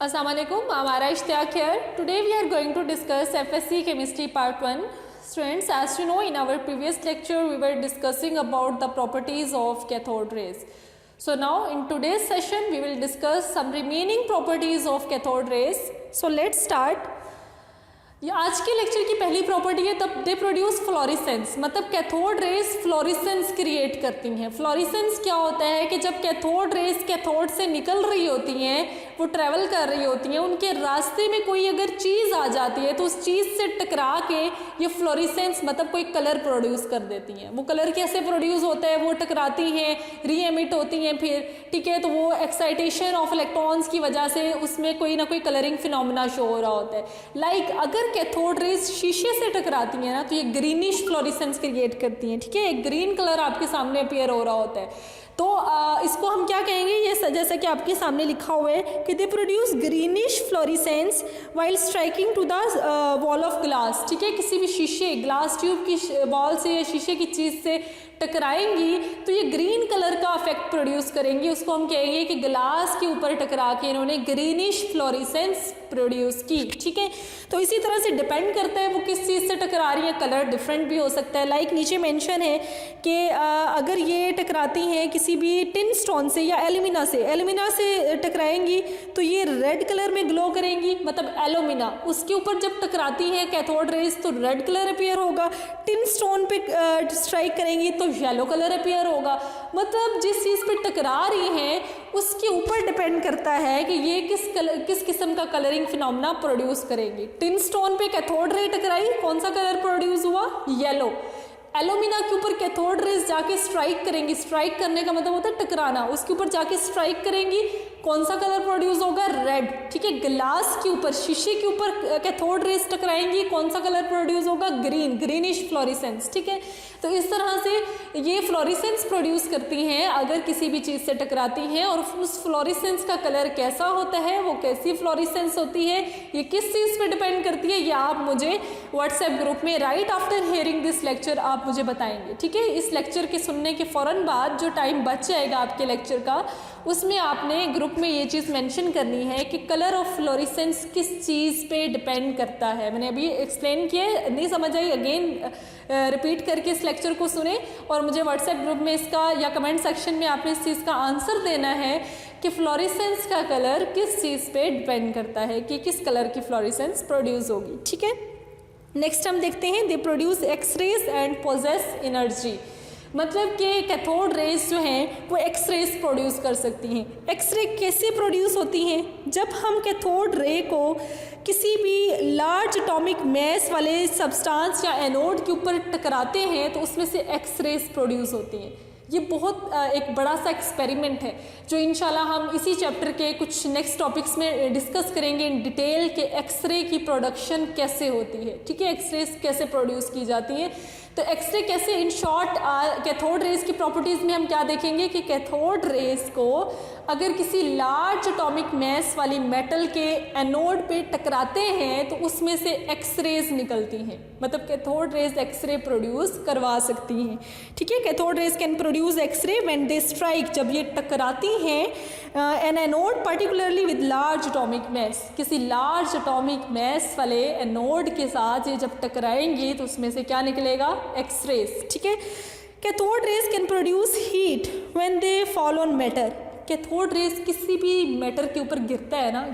Assalamualaikum, I'm Ara Ishtiaq here. Today we are going to discuss FSC Chemistry Part 1. Students, as you know, in our previous lecture we were discussing about the properties of cathode rays. So now in today's session we will discuss some remaining properties of cathode rays. So let's start. ये आज के lecture की पहली property है तब they produce florescence, मतलब cathode rays florescence create करती हैं। फ्लोरिसेंस क्या होता है कि जब कैथोड रेज कैथोड से निकल रही होती हैं, वो ट्रेवल कर रही होती हैं, उनके रास्ते में कोई अगर चीज़ आ जाती है तो उस चीज़ से टकरा के ये फ्लोरिसेंस मतलब कोई कलर प्रोड्यूस कर देती हैं। वो कलर कैसे प्रोड्यूस होता है, वो टकराती हैं, री एमिट होती हैं फिर, ठीक है, तो वो एक्साइटेशन ऑफ इलेक्ट्रॉन्स की वजह से उसमें कोई ना कोई कलरिंग फिनोमेना शो हो रहा होता है। लाइक अगर कैथोड रेज शीशे से टकराती है ना तो ये ग्रीनिश फ्लोरिसेंस क्रिएट करती हैं, ठीक है, एक ग्रीन कलर आपके सामने अपीयर हो रहा होता है। तो इसको हम क्या कहेंगे, ये जैसा कि आपके सामने लिखा हुआ है कि they produce greenish fluorescence while striking to the wall of glass, ठीक है, किसी भी शीशे ग्लास ट्यूब की वॉल से या शीशे की चीज़ से टकराएंगी तो ये ग्रीन कलर का इफेक्ट प्रोड्यूस करेंगी। उसको हम कहेंगे कि ग्लास के ऊपर टकरा के इन्होंने ग्रीनिश फ्लोरिसेंस प्रोड्यूस की, ठीक है। तो इसी तरह से डिपेंड करता है वो किस चीज़ से टकरा रही है, कलर डिफरेंट भी हो सकता है। लाइक नीचे मेंशन है कि अगर ये टकराती हैं किसी भी टिन स्टोन से या एल्यूमिना से टकराएंगी तो ये रेड कलर में ग्लो करेंगी, मतलब एल्यूमिना उसके ऊपर जब टकराती है कैथोड रेज तो रेड कलर अपीयर होगा। टिन स्टोन पे स्ट्राइक करेंगी तो येलो कलर अपीयर होगा। मतलब जिस चीज़ पे टकरा रही हैं उसके ऊपर डिपेंड करता है कि ये किस किस्म का कलरिंग फिनोमेना प्रोड्यूस करेंगी। टिन स्टोन पे कैथोड रे टकराई, कौन सा कलर प्रोड्यूस हुआ, येलो। एल्यूमिना के ऊपर कैथोड रेज जाके स्ट्राइक करेंगी, स्ट्राइक करने का मतलब होता है टकराना, उसके ऊपर जाके स्ट्राइक करेंगी, कौन सा कलर प्रोड्यूस होगा, रेड, ठीक है। ग्लास के ऊपर शीशे के ऊपर कैथोड रेज टकराएंगी, कौन सा कलर प्रोड्यूस होगा, ग्रीन, ग्रीनिश फ्लोरिसेंस, ठीक है। तो इस तरह से ये फ्लोरिसेंस प्रोड्यूस करती हैं अगर किसी भी चीज़ से टकराती हैं। और उस फ्लोरिसेंस का कलर कैसा होता है, वो कैसी फ्लोरिसेंस होती है, ये किस चीज़ पे डिपेंड करती है, ये आप मुझे व्हाट्सएप ग्रुप में right after hearing this lecture आप मुझे बताएंगे, ठीक है। इस लेक्चर के सुनने के फ़ौरन बाद जो टाइम बच जाएगा आपके लेक्चर का, उसमें आपने ग्रुप में ये चीज़ मेंशन करनी है कि कलर ऑफ फ्लोरिसेंस किस चीज़ पे डिपेंड करता है। मैंने अभी एक्सप्लेन किया, नहीं समझ आई अगेन रिपीट करके इस लेक्चर को सुने और मुझे व्हाट्सएप ग्रुप में इसका या कमेंट सेक्शन में आपने इस चीज़ का आंसर देना है कि फ्लोरिसेंस का कलर किस चीज़ पे डिपेंड करता है, कि किस कलर की फ्लोरिसेंस प्रोड्यूस होगी, ठीक है। नेक्स्ट हम देखते हैं they produce X rays and possess energy, मतलब कि कैथोड रेज जो हैं वो एक्स रेज प्रोड्यूस कर सकती हैं। एक्स रे कैसे प्रोड्यूस होती हैं, जब हम कैथोड रे को किसी भी लार्ज एटॉमिक मैस वाले सब्सटेंस या एनोड के ऊपर टकराते हैं तो उसमें से एक्स रेज प्रोड्यूस होती हैं। ये बहुत एक बड़ा सा एक्सपेरिमेंट है जो इंशाल्लाह हम इसी चैप्टर के कुछ नेक्स्ट टॉपिक्स में डिस्कस करेंगे इन डिटेल कि एक्सरे की प्रोडक्शन कैसे होती है, ठीक है, एक्सरे कैसे प्रोड्यूस की जाती हैं। तो एक्सरे कैसे, इन शॉर्ट कैथोड रेज की प्रॉपर्टीज़ में हम क्या देखेंगे कि कैथोड रेज को अगर किसी लार्ज एटॉमिक मैस वाली मेटल के एनोड पे टकराते हैं तो उसमें से एक्स रेज निकलती हैं, मतलब कैथोड रेज एक्सरे प्रोड्यूस करवा सकती हैं, ठीक है। Cathode rays can produce X ray when they strike, जब ये टकराती हैं an anode particularly with large atomic mass, किसी लार्ज एटॉमिक मैस वाले एनोड के साथ ये जब टकराएंगी तो उसमें से क्या निकलेगा, एक्स रेज, ठीक है। Cathode rays can produce heat when they fall on matter, cathode rays किसी भी मैटर के ऊपर गिरता है ना,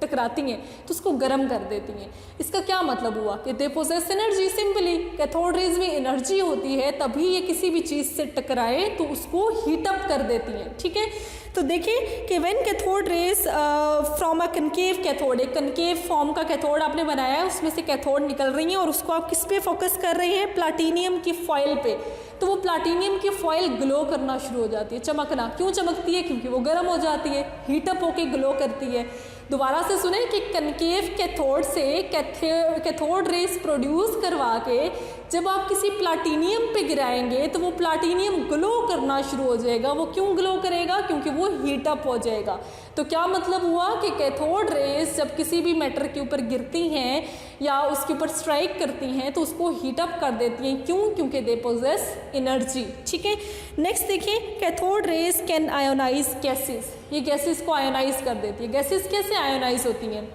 टकराती हैं तो उसको गर्म कर देती हैं। इसका क्या मतलब हुआ कि they possess energy, simply cathode rays में एनर्जी होती है तभी ये किसी भी चीज़ से टकराए तो उसको हीट अप कर देती हैं, ठीक है। तो देखिए कि when cathode rays from a concave cathode, एक कनकेव फॉर्म का कैथोड आपने बनाया है, उसमें से कैथोड निकल रही हैं और उसको आप किस पे फोकस कर रहे हैं, प्लाटीनियम की फॉइल पे, तो वो प्लाटीनियम की फॉइल ग्लो करना शुरू हो जाती है, चमकना। क्यों चमकती है, क्योंकि वो गर्म हो जाती है, हीटअप होके ग्लो करती है। दोबारा से सुने कि कनकेव कैथोड से कैथोड रेज प्रोड्यूस करवा के जब आप किसी प्लाटीनियम पे गिराएंगे तो वो प्लाटीनियम ग्लो करना शुरू हो जाएगा। वो क्यों ग्लो करेगा? क्योंकि वो हीट अप हो जाएगा। तो क्या मतलब हुआ कि कैथोड रेज जब किसी भी मैटर के ऊपर गिरती हैं या उसके ऊपर स्ट्राइक करती हैं तो उसको हीट अप कर देती हैं। क्यों? क्योंकि दे पोजेस एनर्जी। ठीक है, नेक्स्ट देखिए, cathode rays can ionize gases. ये गैसेस को आयोनाइज कर देती है। गैसेस कैसे आयोनाइज होती हैं?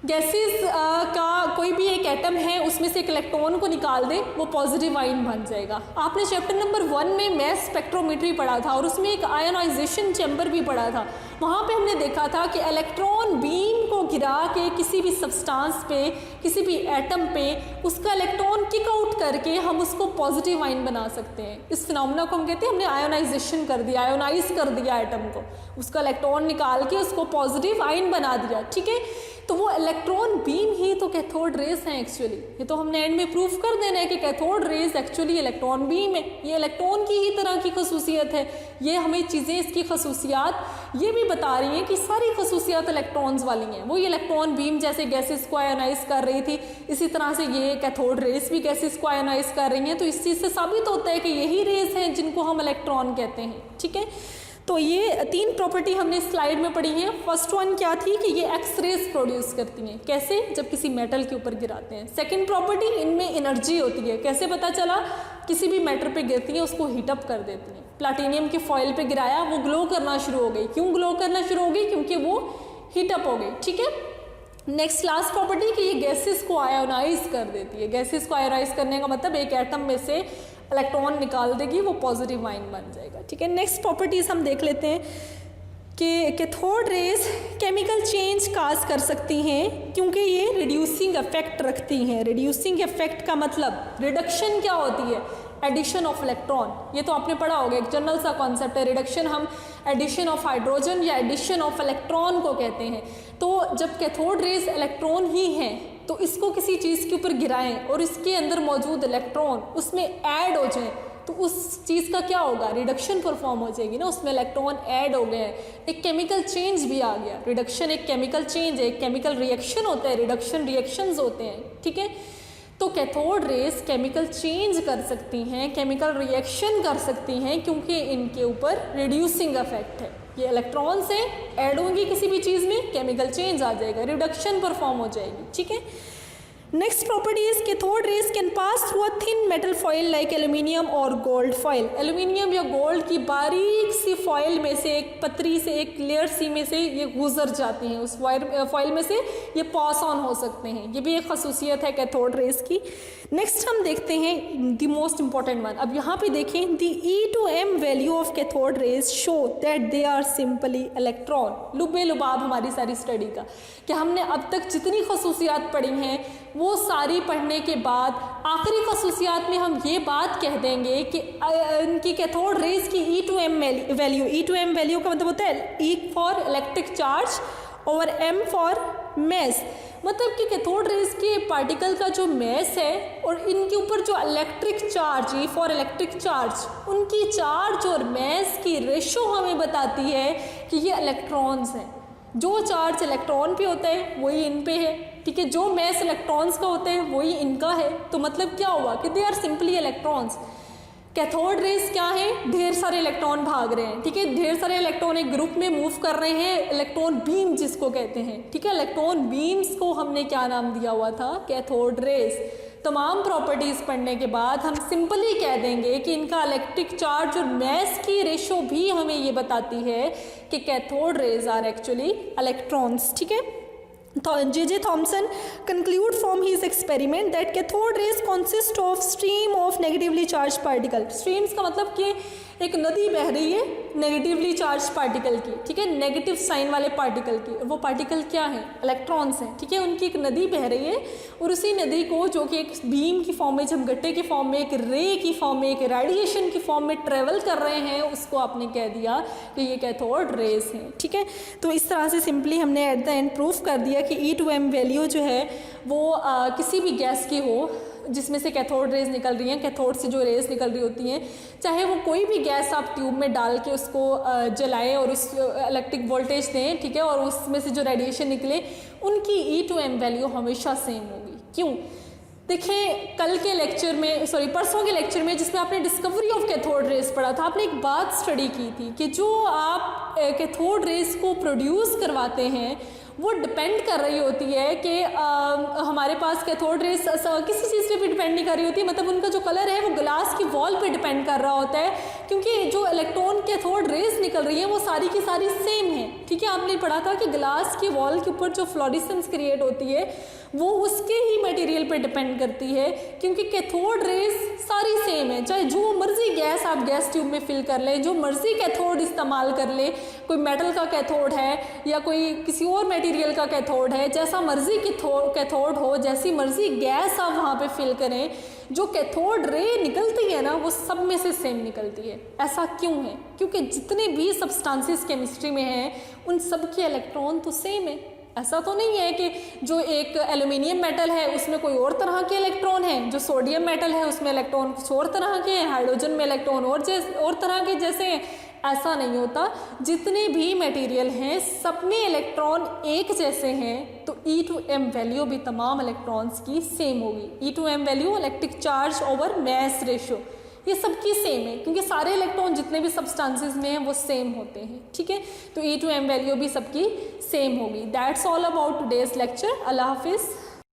गैसेस का कोई भी एक एटम है, उसमें से एक इलेक्ट्रॉन को निकाल दे, वो पॉजिटिव आयन बन जाएगा। आपने चैप्टर नंबर 1 में मैस स्पेक्ट्रोमेट्री पढ़ा था और उसमें एक आयोनाइजेशन चैम्बर भी पढ़ा था। वहाँ पे हमने देखा था कि इलेक्ट्रॉन बीम को गिरा के किसी भी सब्सटेंस पे, किसी भी एटम पे उसका इलेक्ट्रॉन किक आउट करके हम उसको पॉजिटिव आयन बना सकते हैं। इस फिनोमेना को हम कहते हैं हमने आयोनाइजेशन कर दिया, आयोनाइज कर दिया एटम को, उसका इलेक्ट्रॉन निकाल के उसको पॉजिटिव आयन बना दिया। ठीक है, तो वो इलेक्ट्रॉन बीम ही तो कैथोड रेज हैं एक्चुअली। ये तो हमने एंड में प्रूफ कर देना है कि cathode raise actually electron beam है। ये इलेक्ट्रॉन की ही तरह की खसूसियत है। ये हमें चीज़ें, इसकी खसूसियात ये भी बता रही हैं कि सारी खसूसियात इलेक्ट्रॉन्स वाली हैं। वो ये इलेक्ट्रॉन बीम जैसे गैसेस को आयोनाइज कर रही थी, इसी तरह से ये कैथोड रेज भी गैसेस को आयोनाइज कर रही हैं। तो इस चीज़ से साबित होता है कि यही रेज हैं जिनको हम इलेक्ट्रॉन कहते हैं। ठीक है, तो ये 3 प्रॉपर्टी हमने स्लाइड में पढ़ी है। फर्स्ट वन क्या थी कि ये एक्स रेज प्रोड्यूस करती हैं। कैसे? जब किसी मेटल के ऊपर गिराते हैं। सेकंड प्रॉपर्टी, इनमें एनर्जी होती है। कैसे पता चला? किसी भी मैटर पे गिरती हैं उसको हीटअप कर देती हैं। प्लाटीनियम के फॉइल पे गिराया, वो ग्लो करना शुरू हो गई। क्यों ग्लो करना शुरू हो गई? क्योंकि वो हीटअप हो गई। ठीक है, नेक्स्ट लास्ट प्रॉपर्टी कि ये गैसेस को आयोनाइज कर देती है। गैसेस को आयोनाइज करने का मतलब एक एटम में से इलेक्ट्रॉन निकाल देगी, वो पॉजिटिव आयन बन जाएगा। ठीक है, नेक्स्ट प्रॉपर्टीज हम देख लेते हैं कि कैथोड रेज केमिकल चेंज काज कर सकती हैं क्योंकि ये रिड्यूसिंग इफेक्ट रखती हैं। रिड्यूसिंग इफेक्ट का मतलब रिडक्शन क्या होती है? Addition of electron. ये तो आपने पढ़ा होगा, एक जनरल सा कॉन्सेप्ट है। रिडक्शन हम एडिशन ऑफ हाइड्रोजन या एडिशन ऑफ इलेक्ट्रॉन को कहते हैं। तो जब कैथोड रेज इलेक्ट्रॉन ही हैं तो इसको किसी चीज़ के ऊपर गिराएं और इसके अंदर मौजूद इलेक्ट्रॉन उसमें ऐड हो जाएं तो उस चीज़ का क्या होगा? रिडक्शन परफॉर्म हो जाएगी ना, उसमें इलेक्ट्रॉन ऐड हो गए हैं, एक केमिकल चेंज भी आ गया। रिडक्शन एक केमिकल चेंज है, एक केमिकल रिएक्शन होता है, रिडक्शन रिएक्शंस होते हैं। ठीक है, तो कैथोड रेज केमिकल चेंज कर सकती हैं, केमिकल रिएक्शन कर सकती हैं क्योंकि इनके ऊपर रिड्यूसिंग इफेक्ट है। ये इलेक्ट्रॉन से ऐड होंगी किसी भी चीज़ में, केमिकल चेंज आ जाएगा, रिडक्शन परफॉर्म हो जाएगी। ठीक है, next property is cathode rays can pass through a thin metal foil like aluminium और गोल्ड फॉइल। एल्यूमिनियम या गोल्ड की बारीक सी फॉइल में से, एक पतरी से, एक लेयर सी में से ये गुजर जाती हैं। उस फॉइल में से ये पास ऑन हो सकते हैं। ये भी एक खसूसियत है कैथोड रेज की। नेक्स्ट हम देखते हैं द मोस्ट इंपॉर्टेंट वन। अब यहाँ पे देखें, the E/M value of cathode rays show that they are simply electron. लुबे लुबाब हमारी सारी स्टडी का कि हमने अब तक जितनी खसूसियात पढ़ी हैं वो सारी पढ़ने के बाद आखिरी खसूसियात में हम ये बात कह देंगे कि इनकी कैथोड रेज की E/M वैल्यू, E/M वैल्यू का मतलब होता है E for electric charge over M for mass. मतलब कि कैथोड रेज के पार्टिकल का जो मैस है और इनके ऊपर जो electric charge, E for electric charge, उनकी चार्ज और मैस की रेशो हमें बताती है कि ये इलेक्ट्रॉन्स हैं। जो चार्ज इलेक्ट्रॉन पे होता है वही इन पे है। ठीक है, जो मैस इलेक्ट्रॉन्स का होता है वही इनका है। तो मतलब क्या हुआ कि they are simply electrons. Cathode rays क्या है? ढेर सारे इलेक्ट्रॉन भाग रहे हैं। ठीक है, ढेर सारे इलेक्ट्रॉन एक ग्रुप में मूव कर रहे हैं, इलेक्ट्रॉन बीम जिसको कहते हैं। ठीक है, इलेक्ट्रॉन बीम्स को हमने क्या नाम दिया हुआ था? Cathode rays. तमाम प्रॉपर्टीज़ पढ़ने के बाद हम सिंपली कह देंगे कि इनका इलेक्ट्रिक चार्ज और मैस की रेशो भी हमें ये बताती है कि cathode rays are actually electrons. ठीक है, J.J. Thomson conclude from his experiment that cathode rays consist of stream of negatively charged particle. Streams का मतलब कि एक नदी बह रही है नेगेटिवली चार्ज पार्टिकल की। ठीक है, नेगेटिव साइन वाले पार्टिकल की। वो पार्टिकल क्या है? इलेक्ट्रॉन्स हैं। ठीक है, उनकी एक नदी बह रही है और उसी नदी को, जो कि एक बीम की फॉर्म में, जब गट्टे की फॉर्म में, एक रे की फॉर्म में, एक रेडिएशन की फॉर्म में ट्रेवल कर रहे हैं, उसको आपने कह दिया कि ये कैथोड रेज हैं। ठीक है, तो इस तरह से सिंपली हमने एट द एंड प्रूफ कर दिया कि E/M वैल्यू जो है वो किसी भी गैस की हो जिसमें से कैथोड रेज निकल रही हैं, कैथोड से जो रेज निकल रही होती हैं, चाहे वो कोई भी गैस आप ट्यूब में डाल के उसको जलाएं और उस इलेक्ट्रिक वोल्टेज दें। ठीक है, और उसमें से जो रेडिएशन निकले, उनकी E/M वैल्यू हमेशा सेम होगी। क्यों? देखिए कल के लेक्चर में परसों के लेक्चर में जिसमें आपने डिस्कवरी ऑफ कैथोड रेज पढ़ा था, आपने एक बात स्टडी की थी कि जो आप कैथोड रेज को प्रोड्यूस करवाते हैं वो डिपेंड कर रही होती है कि हमारे पास कैथोड रेज किसी चीज़ पे भी डिपेंड नहीं कर रही होती, मतलब उनका जो कलर है वो ग्लास की वॉल पे डिपेंड कर रहा होता है, क्योंकि जो इलेक्ट्रॉन कैथोड रेज निकल रही है वो सारी की सारी सेम है। ठीक है, आपने पढ़ा था कि ग्लास की वॉल के ऊपर जो फ्लोरेसेंस क्रिएट होती है वो उसके ही मटेरियल पे डिपेंड करती है, क्योंकि कैथोड रेज सारी सेम है। चाहे जो मर्जी गैस आप गैस ट्यूब में फिल कर लें, जो मर्जी कैथोड इस्तेमाल कर ले, कोई मेटल का कैथोड है या कोई किसी और मटेरियल का कैथोड है, जैसा मर्जी कैथोड हो, जैसी मर्जी गैस आप वहाँ पे फिल करें, जो कैथोड रे निकलती है ना वो सब में से सेम निकलती है। ऐसा क्यों है? क्योंकि जितने भी सब्सटेंसेस केमिस्ट्री में हैं उन सब के इलेक्ट्रॉन तो सेम है। ऐसा तो नहीं है कि जो एक एल्यूमिनियम मेटल है उसमें कोई और तरह के इलेक्ट्रॉन हैं, जो सोडियम मेटल है उसमें इलेक्ट्रॉन कुछ और तरह के हैं, हाइड्रोजन में इलेक्ट्रॉन और तरह के जैसे हैं। ऐसा नहीं होता, जितने भी मटेरियल हैं सब में इलेक्ट्रॉन एक जैसे हैं, तो E/m वैल्यू भी तमाम इलेक्ट्रॉन्स की सेम होगी। E/m value electric charge over mass ratio, ये सबकी सेम है क्योंकि सारे इलेक्ट्रॉन जितने भी सब्सटेंसेस में हैं वो सेम होते हैं। ठीक है, तो E/m वैल्यू भी सबकी सेम होगी। That's all about today's lecture. अल्लाह हाफिज़।